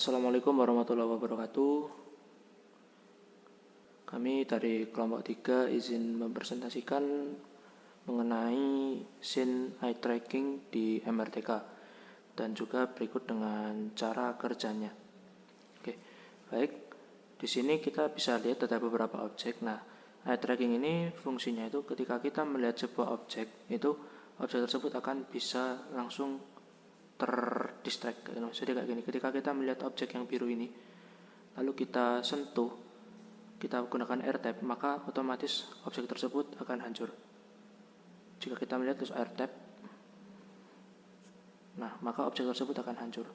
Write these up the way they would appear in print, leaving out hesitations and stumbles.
Assalamualaikum warahmatullahi wabarakatuh. Kami dari kelompok 3 izin mempresentasikan mengenai scene eye tracking di MRTK dan juga berikut dengan cara kerjanya. Oke, baik. Di sini kita bisa lihat ada beberapa objek. Nah, eye tracking ini fungsinya itu ketika kita melihat sebuah objek, itu objek tersebut akan bisa langsung terdistract. Jadi kayak gini, ketika kita melihat objek yang biru ini lalu kita sentuh, kita gunakan air tap, maka otomatis objek tersebut akan hancur. Jika kita melihat terus air tap, nah maka objek tersebut akan hancur.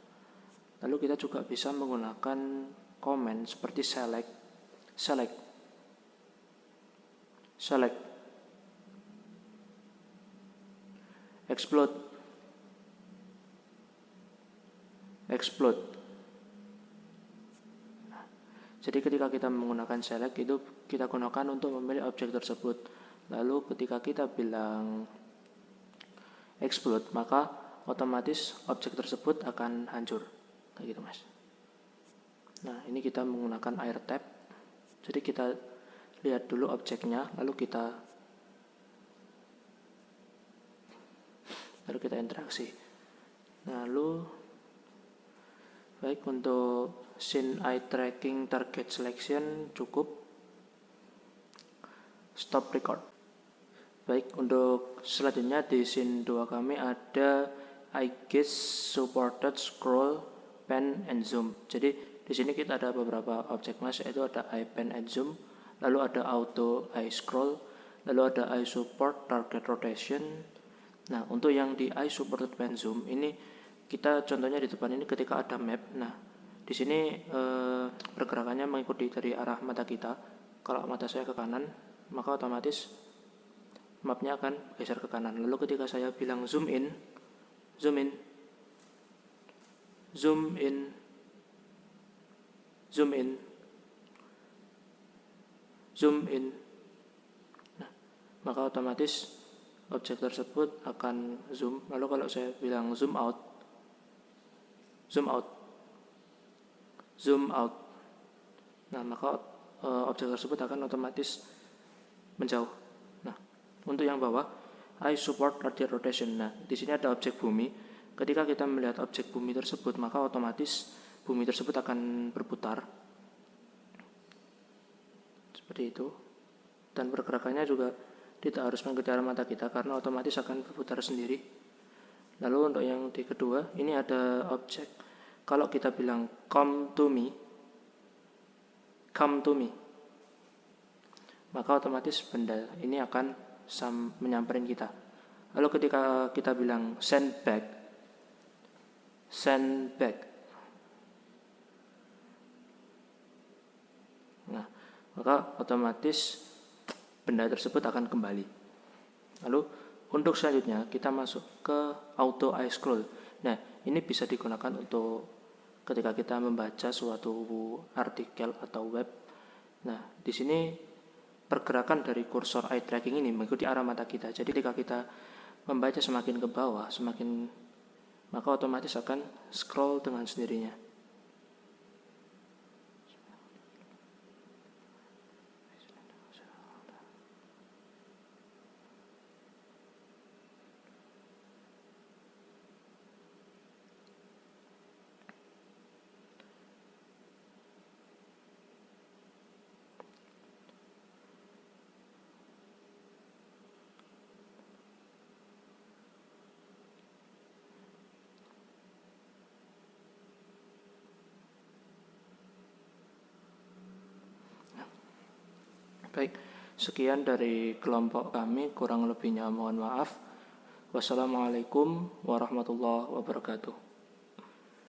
Lalu kita juga bisa menggunakan command seperti select, explode. Jadi ketika kita menggunakan select itu kita gunakan untuk memilih objek tersebut. Lalu ketika kita bilang explode, maka otomatis objek tersebut akan hancur. Kayak gitu, Mas. Nah, ini kita menggunakan air tap. Jadi kita lihat dulu objeknya, lalu kita interaksi. Lalu baik, untuk scene eye tracking target selection cukup. Stop record. Baik, untuk selanjutnya di scene 2 kami ada eye gaze supported scroll, pan and zoom. Jadi di sini kita ada beberapa objek, Mas, yaitu ada eye pan and zoom, lalu ada auto eye scroll, lalu ada eye support target rotation. Nah, untuk yang di eye supported pan zoom ini kita contohnya di depan ini ketika ada map. Nah, di sini pergerakannya mengikuti dari arah mata kita. Kalau mata saya ke kanan, maka otomatis mapnya akan geser ke kanan. Lalu ketika saya bilang zoom in. Nah, maka otomatis objek tersebut akan zoom. Lalu kalau saya bilang zoom out. Nah, maka objek tersebut akan otomatis menjauh. Nah, untuk yang bawah, eye support target rotation. Nah, di sini ada objek bumi. Ketika kita melihat objek bumi tersebut, maka otomatis bumi tersebut akan berputar. Seperti itu. Dan pergerakannya juga tidak harus mengikuti arah mata kita karena otomatis akan berputar sendiri. Lalu untuk yang di kedua, ini ada objek. Kalau kita bilang come to me, maka otomatis benda ini akan menyamperin kita. Lalu ketika kita bilang send back, nah maka otomatis benda tersebut akan kembali. Lalu untuk selanjutnya kita masuk ke auto eye scroll. Nah, ini bisa digunakan untuk ketika kita membaca suatu artikel atau web. Nah, di sini pergerakan dari kursor eye tracking ini mengikuti arah mata kita. Jadi ketika kita membaca semakin ke bawah, maka otomatis akan scroll dengan sendirinya. Baik, sekian dari kelompok kami, kurang lebihnya mohon maaf. Wassalamualaikum warahmatullahi wabarakatuh.